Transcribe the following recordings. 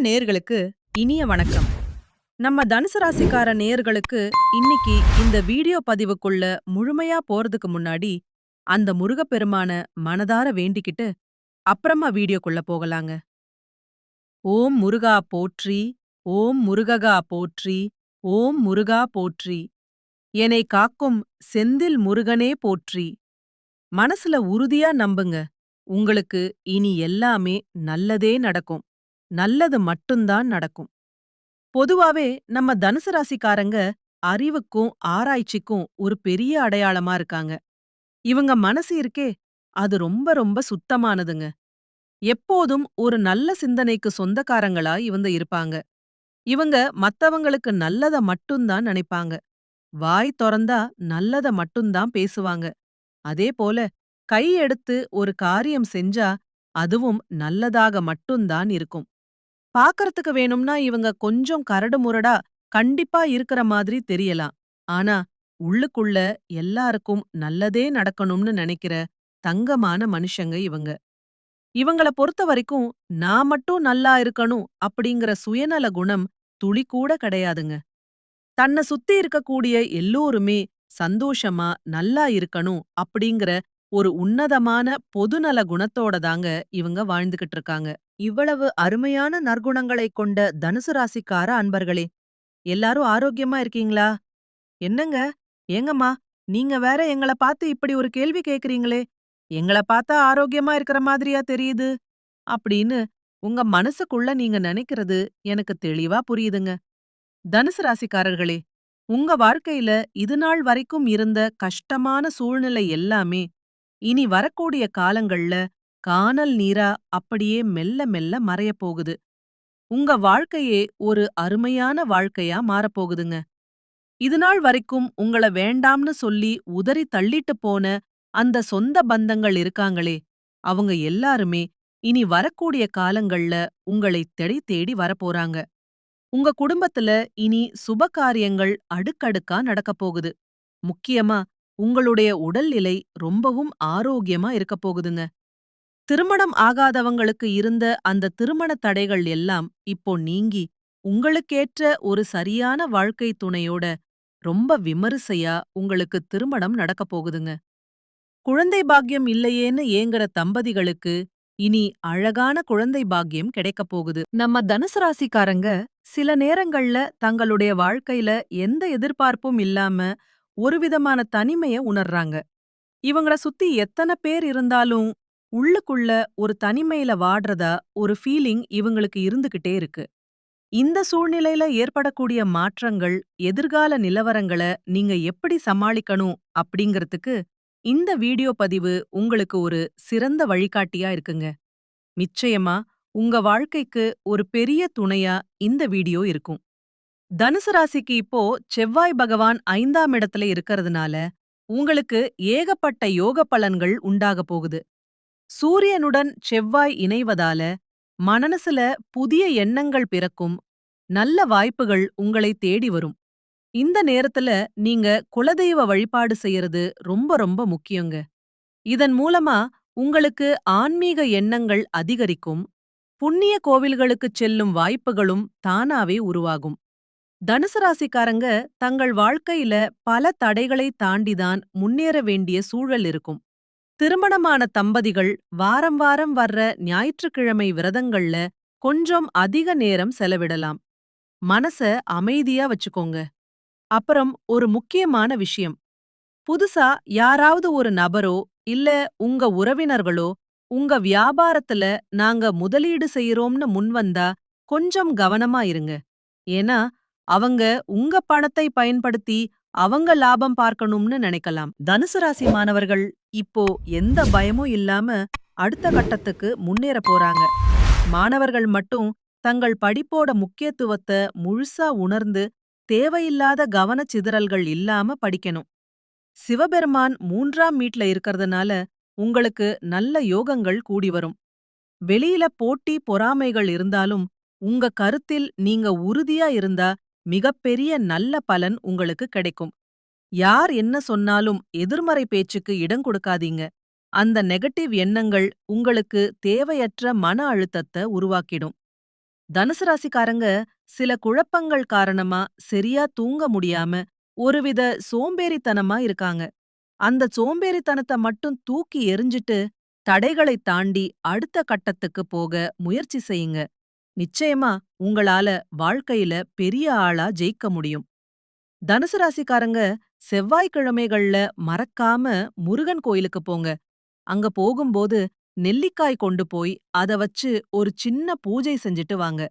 நேயர்களுக்கு இனிய வணக்கம். நம்ம தனுசு ராசிக்கார நேயர்களுக்கு இன்னைக்கு இந்த வீடியோ பதிவுக்குள்ள முழுமையா போறதுக்கு முன்னாடி அந்த முருகப்பெருமான மனதார வேண்டிக்கிட்டு அப்புறமா வீடியோக்குள்ள போகலாங்க. ஓம் முருகா போற்றி, ஓம் முருககா போற்றி, ஓம் முருகா போற்றி. என்னை காக்கும் செந்தில் முருகனே போற்றி. மனசுல உறுதியா நம்புங்க. உங்களுக்கு இனி எல்லாமே நல்லதே நடக்கும். நல்லது மட்டும்தான் நடக்கும். பொதுவாவே நம்ம தனுசு ராசிக்காரங்க அறிவுக்கும் ஆராய்ச்சிக்கும் ஒரு பெரிய அடையாளமா இருக்காங்க. இவங்க மனசு இருக்கே, அது ரொம்ப ரொம்ப சுத்தமானதுங்க. எப்போதும் ஒரு நல்ல சிந்தனைக்கு சொந்தக்காரங்களா இவங்க இருப்பாங்க. இவங்க மத்தவங்களுக்கு நல்லத மட்டும்தான் நினைப்பாங்க. வாய் தொறந்தா நல்லத மட்டும்தான் பேசுவாங்க. அதே போல கை எடுத்து ஒரு காரியம் செஞ்சா அதுவும் நல்லதாக மட்டும்தான் இருக்கும். பாக்கறதுக்கு வேணும்னா இவங்க கொஞ்சம் கரடுமுரடா கண்டிப்பா இருக்கிற மாதிரி தெரியலாம். ஆனா உள்ளுக்குள்ள எல்லாருக்கும் நல்லதே நடக்கணும்னு நினைக்கிற தங்கமான மனுஷங்க இவங்க. இவங்கள பொறுத்த வரைக்கும் நான் மட்டும் நல்லா இருக்கணும் அப்படிங்கிற சுயநல குணம் துளி கூட கிடையாதுங்க. தன்னை சுத்தி இருக்கக்கூடிய எல்லோருமே சந்தோஷமா நல்லா இருக்கணும் அப்படிங்கிற ஒரு உன்னதமான பொதுநல குணத்தோட தாங்க இவங்க வாழ்ந்துகிட்டு இருக்காங்க. இவ்வளவு அருமையான நற்குணங்களைக் கொண்ட தனுசு ராசிக்கார அன்பர்களே, எல்லாரும் ஆரோக்கியமா இருக்கீங்களா? என்னங்க, ஏங்கம்மா, நீங்க வேற எங்கள பார்த்து இப்படி ஒரு கேள்வி கேக்குறீங்களே, எங்கள பார்த்தா ஆரோக்கியமா இருக்கிற மாதிரியா தெரியுது? அப்படின்னு உங்க மனசுக்குள்ள நீங்க நினைக்கிறது எனக்கு தெளிவா புரியுதுங்க. தனுசு ராசிக்காரர்களே, உங்க வாழ்க்கையில இதுநாள் வரைக்கும் இருந்த கஷ்டமான சூழ்நிலை எல்லாமே இனி வரக்கூடிய காலங்கள்ல கானல் நீரா அப்படியே மெல்ல மெல்ல மறையப் போகுது. உங்க வாழ்க்கையே ஒரு அருமையான வாழ்க்கையா மாறப்போகுதுங்க. இதுநாள் வரைக்கும் உங்கள வேண்டாம்னு சொல்லி உதறி தள்ளிட்டு போன அந்த சொந்த பந்தங்கள் இருக்காங்களே, அவங்க எல்லாருமே இனி வரக்கூடிய காலங்கள்ல உங்களை தேடி தேடி வரப்போறாங்க. உங்க குடும்பத்துல இனி சுப காரியங்கள் அடுக்கடுக்கா நடக்கப் போகுது. முக்கியமா உங்களுடைய உடல்நிலை ரொம்பவும் ஆரோக்கியமா இருக்கப் போகுதுங்க. திருமணம் ஆகாதவங்களுக்கு இருந்த அந்த திருமண தடைகள் எல்லாம் இப்போ நீங்கி உங்களுக்கேற்ற ஒரு சரியான வாழ்க்கை துணையோட ரொம்ப விமரிசையா உங்களுக்கு திருமணம் நடக்கப் போகுதுங்க. குழந்தை பாக்கியம் இல்லையேன்னு ஏங்குற தம்பதிகளுக்கு இனி அழகான குழந்தை பாக்கியம் கிடைக்கப் போகுது. நம்ம தனுசு ராசிக்காரங்க சில நேரங்கள்ல தங்களுடைய வாழ்க்கையில எந்த எதிர்பார்ப்பும் இல்லாம ஒரு விதமான தனிமைய உணர்றாங்க. இவங்கள சுத்தி எத்தனை பேர் இருந்தாலும் உள்ளுக்குள்ள ஒரு தனிமையில வாடுறதா ஒரு ஃபீலிங் இவங்களுக்கு இருந்துகிட்டே இருக்கு. இந்த சூழ்நிலையில ஏற்படக்கூடிய மாற்றங்கள், எதிர்கால நிலவரங்கள நீங்க எப்படி சமாளிக்கணும் அப்படிங்கறதுக்கு இந்த வீடியோ பதிவு உங்களுக்கு ஒரு சிறந்த வழிகாட்டியா இருக்குங்க. நிச்சயமா உங்க வாழ்க்கைக்கு ஒரு பெரிய துணையா இந்த வீடியோ இருக்கும். தனுசு ராசிக்கு இப்போ செவ்வாய் பகவான் 5ஆம் இடத்துல இருக்கறதுனால உங்களுக்கு ஏகப்பட்ட யோக பலன்கள் உண்டாக போகுது. சூரியனுடன் செவ்வாய் இணைவதால மனசுல புதிய எண்ணங்கள் பிறக்கும். நல்ல வாய்ப்புகள் உங்களை தேடி வரும். இந்த நேரத்துல நீங்க குலதெய்வ வழிபாடு செய்யறது ரொம்ப ரொம்ப முக்கியங்க. இதன் மூலமா உங்களுக்கு ஆன்மீக எண்ணங்கள் அதிகரிக்கும். புண்ணிய கோவில்களுக்குச் செல்லும் வாய்ப்புகளும் தானாவே உருவாகும். தனுசு ராசிக்காரங்க தங்கள் வாழ்க்கையில பல தடைகளை தாண்டிதான் முன்னேற வேண்டிய சூழல் இருக்கும். திருமணமான தம்பதிகள் வாரம் வாரம் வர்ற ஞாயிற்றுக்கிழமை விரதங்கள்ல கொஞ்சம் அதிக நேரம் செலவிடலாம். மனச அமைதியா வச்சுக்கோங்க. அப்புறம் ஒரு முக்கியமான விஷயம், புதுசா யாராவது ஒரு நபரோ இல்ல உங்க உறவினர்களோ உங்க வியாபாரத்துல நாங்க முதலீடு செய்யறோம்னு முன்வந்தா கொஞ்சம் கவனமா இருங்க. ஏன்னா அவங்க உங்க பணத்தை பயன்படுத்தி அவங்க லாபம் பார்க்கணும்னு நினைக்கலாம். தனுசு ராசி மாணவர்கள் இப்போ எந்த பயமும் இல்லாம அடுத்த கட்டத்துக்கு முன்னேற போறாங்க. மாணவர்கள் மட்டும் தங்கள் படிப்போட முக்கியத்துவத்தை முழுசா உணர்ந்து தேவையில்லாத கவனச்சிதறல்கள் இல்லாம படிக்கணும். சிவபெருமான் 3ஆம் வீட்ல இருக்கறதுனால உங்களுக்கு நல்ல யோகங்கள் கூடி வரும். வெளியில போட்டி பொறாமைகள் இருந்தாலும் உங்க கருத்தில் நீங்க உறுதியா இருந்தா மிகப்பெரிய நல்ல பலன் உங்களுக்கு கிடைக்கும். யார் என்ன சொன்னாலும் எதிர்மறை பேச்சுக்கு இடம் கொடுக்காதீங்க. அந்த நெகட்டிவ் எண்ணங்கள் உங்களுக்கு தேவையற்ற மன அழுத்தத்தை உருவாக்கிடும். தனுசு ராசிக்காரங்க சில குழப்பங்கள் காரணமா சரியா தூங்க முடியாம ஒருவித சோம்பேறித்தனமா இருக்காங்க. அந்த சோம்பேறித்தனத்த மட்டும் தூக்கி எறிஞ்சிட்டு தடைகளை தாண்டி அடுத்த கட்டத்துக்கு போக முயற்சி செய்யுங்க. நிச்சயமா உங்களால வாழ்க்கையில பெரிய ஆளா ஜெயிக்க முடியும். தனுசு ராசிக்காரங்க செவ்வாய்க்கிழமைகள்ல மறக்காம முருகன் கோயிலுக்கு போங்க. அங்க போகும்போது நெல்லிக்காய் கொண்டு போய் அத வச்சு ஒரு சின்ன பூஜை செஞ்சுட்டு வாங்க.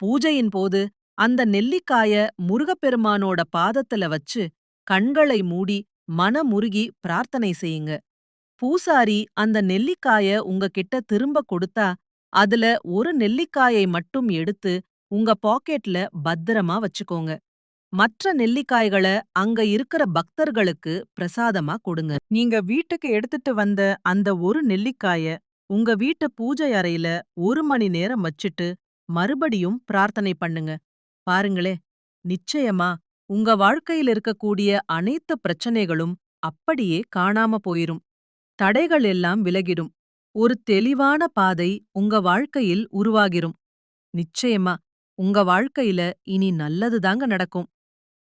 பூஜையின் போது அந்த நெல்லிக்காய முருகப்பெருமானோட பாதத்துல வச்சு கண்களை மூடி மனமுருகி பிரார்த்தனை செய்யுங்க. பூசாரி அந்த நெல்லிக்காய உங்ககிட்ட திரும்ப கொடுத்தா அதுல ஒரு நெல்லிக்காயை மட்டும் எடுத்து உங்க பாக்கெட்ல பத்திரமா வச்சுக்கோங்க. மற்ற நெல்லிக்காய்கள அங்க இருக்கிற பக்தர்களுக்கு பிரசாதமா கொடுங்க. நீங்க வீட்டுக்கு எடுத்துட்டு வந்த அந்த ஒரு நெல்லிக்காய உங்க வீட்டு பூஜை அறையில 1 மணி நேரம் வச்சிட்டு மறுபடியும் பிரார்த்தனை பண்ணுங்க. பாருங்களே, நிச்சயமா உங்க வாழ்க்கையில் இருக்கக்கூடிய அனைத்து பிரச்சனைகளும் அப்படியே காணாம போயிரும். தடைகள் எல்லாம் விலகிடும். ஒரு தெளிவான பாதை உங்க வாழ்க்கையில் உருவாகிரும். நிச்சயமா உங்க வாழ்க்கையில இனி நல்லதுதாங்க நடக்கும்.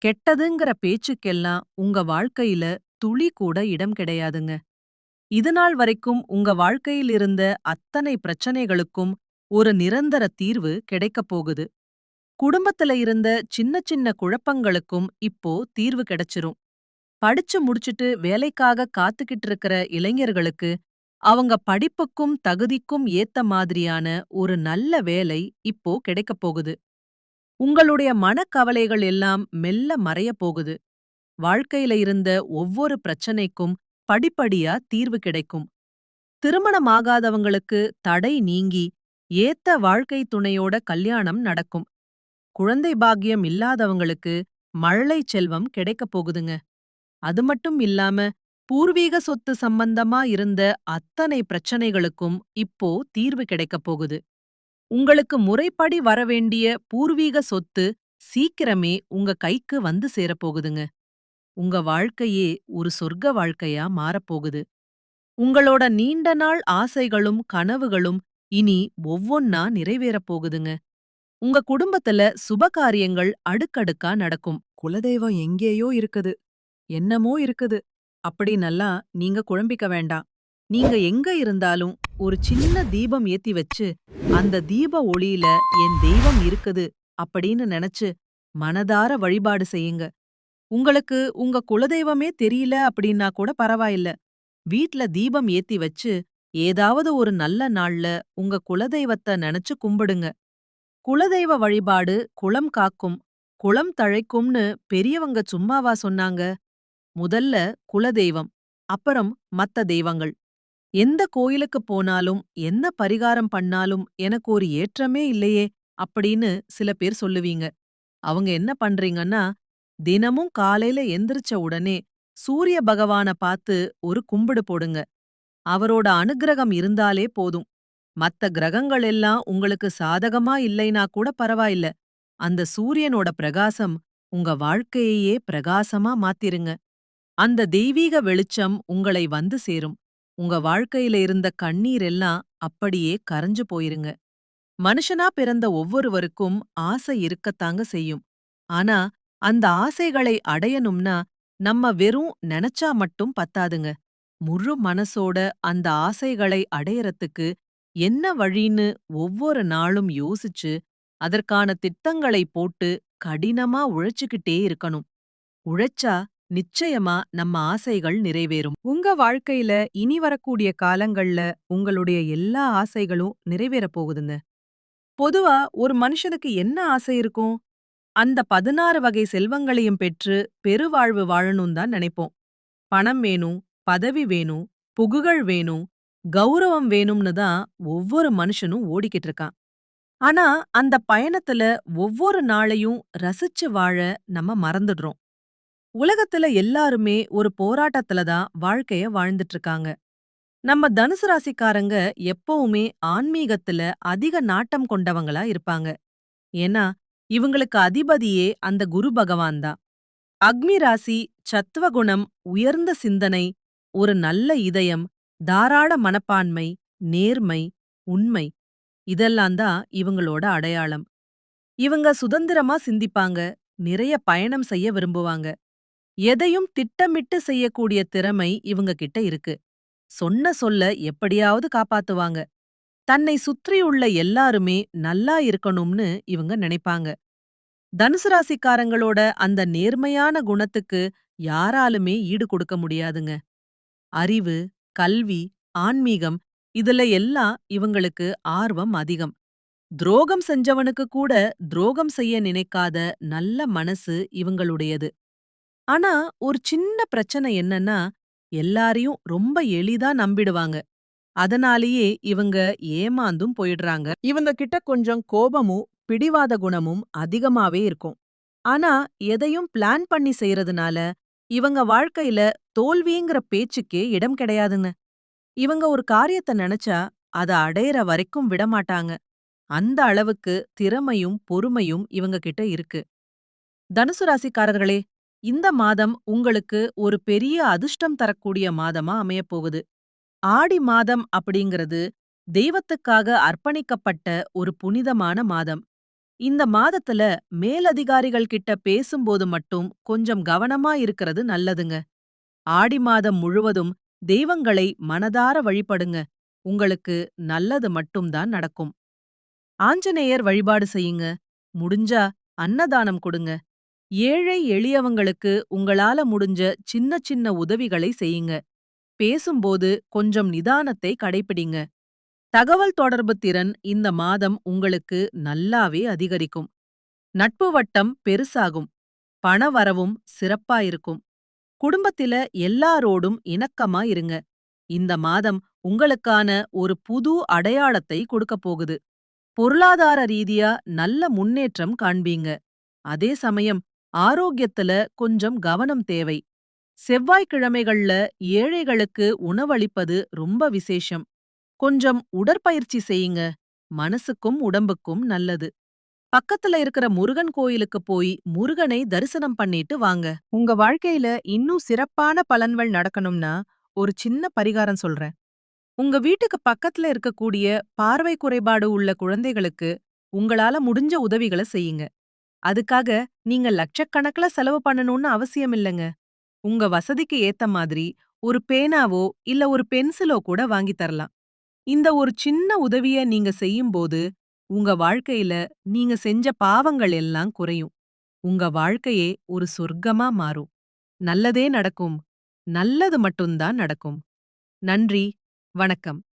கெட்டதுங்கிற பேச்சுக்கெல்லாம் உங்க வாழ்க்கையில துளி கூட இடம் கிடையாதுங்க. இதுநாள் வரைக்கும் உங்க வாழ்க்கையில் இருந்த அத்தனை பிரச்சனைகளுக்கும் ஒரு நிரந்தர தீர்வு கிடைக்கப் போகுது. குடும்பத்துல இருந்த சின்ன சின்ன குழப்பங்களுக்கும் இப்போ தீர்வு கிடைச்சிரும். படிச்சு முடிச்சிட்டு வேலைக்காக காத்துக்கிட்டு இருக்கிற இளைஞர்களுக்கு அவங்க படிப்புக்கும் தகுதிக்கும் ஏத்த மாதிரியான ஒரு நல்ல வேலை இப்போ கிடைக்கப் போகுது. உங்களுடைய மனக்கவலைகள் எல்லாம் மெல்ல மறையப் போகுது. வாழ்க்கையில இருந்த ஒவ்வொரு பிரச்சனைக்கும் படிப்படியா தீர்வு கிடைக்கும். திருமணமாகாதவங்களுக்கு தடை நீங்கி ஏத்த வாழ்க்கை துணையோட கல்யாணம் நடக்கும். குழந்தை பாக்கியம் இல்லாதவங்களுக்கு மழலை செல்வம் கிடைக்கப் போகுதுங்க. அது மட்டும் இல்லாம பூர்வீக சொத்து சம்பந்தமா இருந்த அத்தனை பிரச்சனைகளுக்கும் இப்போ தீர்வு கிடைக்கப் போகுது. உங்களுக்கு முறைப்படி வரவேண்டிய பூர்வீக சொத்து சீக்கிரமே உங்க கைக்கு வந்து சேரப்போகுதுங்க. உங்க வாழ்க்கையே ஒரு சொர்க்க வாழ்க்கையா மாறப்போகுது. உங்களோட நீண்ட நாள் ஆசைகளும் கனவுகளும் இனி ஒவ்வொன்னா நிறைவேறப் போகுதுங்க. உங்க குடும்பத்துல சுபகாரியங்கள் அடுக்கடுக்கா நடக்கும். குலதெய்வம் எங்கேயோ இருக்குது, என்னமோ இருக்குது அப்படின்னெல்லாம் நீங்க குழம்பிக்க வேண்டாம். நீங்க எங்க இருந்தாலும் ஒரு சின்ன தீபம் ஏத்தி வச்சு அந்த தீப ஒளியில என் தெய்வம் இருக்குது அப்படின்னு நினைச்சு மனதார வழிபாடு செய்யுங்க. உங்களுக்கு உங்க குலதெய்வமே தெரியல அப்படின்னா கூட பரவாயில்ல. வீட்ல தீபம் ஏத்தி வச்சு ஏதாவது ஒரு நல்ல நாள்ல உங்க குலதெய்வத்த நினைச்சு கும்பிடுங்க. குலதெய்வ வழிபாடு குலம் காக்கும், குலம் தழைக்கும்னு பெரியவங்க சும்மாவா சொன்னாங்க? முதல்ல குலதெய்வம், அப்புறம் மத்த தெய்வங்கள். எந்த கோயிலுக்கு போனாலும் என்ன பரிகாரம் பண்ணாலும் எனக்கு ஒரு ஏற்றமே இல்லையே அப்படின்னு சில பேர் சொல்லுவீங்க. அவங்க என்ன பண்றீங்கன்னா, தினமும் காலையில எந்திரிச்ச உடனே சூரிய பகவான பார்த்து ஒரு கும்பிடு போடுங்க. அவரோட அனுக்கிரகம் இருந்தாலே போதும். மத்த கிரகங்கள் எல்லாம் உங்களுக்கு சாதகமா இல்லைனா கூட பரவாயில்ல. அந்த சூரியனோட பிரகாசம் உங்க வாழ்க்கையையே பிரகாசமா மாத்திருங்க. அந்த தெய்வீக வெளிச்சம் உங்களை வந்து சேரும். உங்க வாழ்க்கையில இருந்த கண்ணீர் எல்லாம் அப்படியே கரைஞ்சு போயிருங்க. மனுஷனா பிறந்த ஒவ்வொருவருக்கும் ஆசை இருக்கத்தாங்க செய்யும். ஆனா அந்த ஆசைகளை அடையணும்னா நம்ம வெறும் நெனச்சா மட்டும் பத்தாதுங்க. முழு மனசோட அந்த ஆசைகளை அடையறதுக்கு என்ன வழின்னு ஒவ்வொரு நாளும் யோசிச்சு அதற்கான திட்டங்களை போட்டு கடினமா உழைச்சுக்கிட்டே இருக்கணும். உழைச்சா நிச்சயமா நம்ம ஆசைகள் நிறைவேறும். உங்க வாழ்க்கையில இனி வரக்கூடிய காலங்கள்ல உங்களுடைய எல்லா ஆசைகளும் நிறைவேறப் போகுதுங்க. பொதுவா ஒரு மனுஷனுக்கு என்ன ஆசை இருக்கும்? அந்த 16 வகை செல்வங்களையும் பெற்று பெருவாழ்வு வாழணும் தான் நினைப்போம். பணம் வேணும், பதவி வேணும், புகழ் வேணும், கௌரவம் வேணும்னு தான் ஒவ்வொரு மனுஷனும் ஓடிக்கிட்டு இருக்கான். ஆனா அந்த பயணத்துல ஒவ்வொரு நாளையும் ரசிச்சு வாழ நம்ம மறந்துடுறோம். உலகத்துல எல்லாருமே ஒரு போராட்டத்துல தான் வாழ்க்கைய வாழ்ந்துட்டு இருக்காங்க. நம்ம தனுசு ராசிக்காரங்க எப்பவுமே ஆன்மீகத்துல அதிக நாட்டம் கொண்டவங்களா இருப்பாங்க. ஏன்னா இவங்களுக்கு அதிபதியே அந்த குரு பகவான் தான். அக்னி ராசி சத்துவகுணம், உயர்ந்த சிந்தனை, ஒரு நல்ல இதயம், தாராள மனப்பான்மை, நேர்மை, உண்மை இதெல்லாம் தான் இவங்களோட அடையாளம். இவங்க சுதந்திரமா சிந்திப்பாங்க, நிறைய பயணம் செய்ய விரும்புவாங்க. எதையும் திட்டமிட்டு செய்யக்கூடிய திறமை இவங்க கிட்ட இருக்கு. சொன்ன சொல்ல எப்படியாவது காப்பாத்துவாங்க. தன்னை சுற்றியுள்ள எல்லாருமே நல்லா இருக்கணும்னு இவங்க நினைப்பாங்க. தனுசு ராசிக்காரங்களோட அந்த நேர்மையான குணத்துக்கு யாராலுமே ஈடு கொடுக்க முடியாதுங்க. அறிவு, கல்வி, ஆன்மீகம் இதுல எல்லாம் இவங்களுக்கு ஆர்வம் அதிகம். துரோகம் செஞ்சவனுக்கு கூட துரோகம் செய்ய நினைக்காத நல்ல மனசு இவங்களுடையது. ஆனா ஒரு சின்ன பிரச்சனை என்னன்னா, எல்லாரையும் ரொம்ப எளிதா நம்பிடுவாங்க. அதனாலேயே இவங்க ஏமாந்தும் போயிடுறாங்க. இவங்க கிட்ட கொஞ்சம் கோபமும் பிடிவாத குணமும் அதிகமாவே இருக்கும். ஆனா எதையும் பிளான் பண்ணி செய்யறதுனால இவங்க வாழ்க்கையில தோல்விங்கிற பேச்சுக்கே இடம் கிடையாதுங்க. இவங்க ஒரு காரியத்த நினைச்சா அத அடையற வரைக்கும் விடமாட்டாங்க. அந்த அளவுக்கு திறமையும் பொறுமையும் இவங்க கிட்ட இருக்கு. தனுசு ராசிக்காரர்களே, இந்த மாதம் உங்களுக்கு ஒரு பெரிய அதிர்ஷ்டம் தரக்கூடிய மாதமா அமையப் போகுது. ஆடி மாதம் அப்படிங்கிறது தெய்வத்துக்காக அர்ப்பணிக்கப்பட்ட ஒரு புனிதமான மாதம். இந்த மாதத்துல மேலதிகாரிகள் கிட்ட பேசும்போது மட்டும் கொஞ்சம் கவனமா இருக்கிறது நல்லதுங்க. ஆடி மாதம் முழுவதும் தெய்வங்களை மனதார வழிபடுங்க. உங்களுக்கு நல்லது மட்டும்தான் நடக்கும். ஆஞ்சநேயர் வழிபாடு செய்யுங்க. முடிஞ்சா அன்னதானம் கொடுங்க. ஏழை எளியவங்களுக்கு உங்களால முடிஞ்ச சின்ன சின்ன உதவிகளை செய்யுங்க. பேசும்போது கொஞ்சம் நிதானத்தை கடைப்பிடிங்க. தகவல் தொடர்பு திறன் இந்த மாதம் உங்களுக்கு நல்லாவே அதிகரிக்கும். நட்பு வட்டம் பெருசாகும். பணவரவும் சிறப்பா இருக்கும். குடும்பத்தில எல்லாரோடும் இணக்கமா இருங்க. இந்த மாதம் உங்களுக்கான ஒரு புது அடையாளத்தை கொடுக்கப் போகுது. பொருளாதார ரீதியா நல்ல முன்னேற்றம் காண்பீங்க. அதே சமயம் ஆரோக்கியத்துல கொஞ்சம் கவனம் தேவை. செவ்வாய்க்கிழமைகள்ல ஏழைகளுக்கு உணவளிப்பது ரொம்ப விசேஷம். கொஞ்சம் உடற்பயிற்சி செய்யுங்க. மனசுக்கும் உடம்புக்கும் நல்லது. பக்கத்துல இருக்கிற முருகன் கோயிலுக்கு போய் முருகனை தரிசனம் பண்ணிட்டு வாங்க. உங்க வாழ்க்கையில இன்னும் சிறப்பான பலன்கள் நடக்கணும்னா ஒரு சின்ன பரிகாரம் சொல்றேன். உங்க வீட்டுக்கு பக்கத்துல இருக்கக்கூடிய பார்வை குறைபாடு உள்ள குழந்தைகளுக்கு உங்களால முடிஞ்ச உதவிகளை செய்யுங்க. அதுக்காக நீங்க லட்சக்கணக்குல செலவு பண்ணணும்னு அவசியம் இல்லங்க. உங்க வசதிக்கு ஏத்த மாதிரி ஒரு பேனாவோ இல்ல ஒரு பென்சிலோ கூட வாங்கி தரலாம். இந்த ஒரு சின்ன உதவிய நீங்க செய்யும்போது உங்க வாழ்க்கையில நீங்க செஞ்ச பாவங்கள் எல்லாம் குறையும். உங்க வாழ்க்கையே ஒரு சொர்க்கமா மாறும். நல்லதே நடக்கும். நல்லது மட்டும்தான் நடக்கும். நன்றி. வணக்கம்.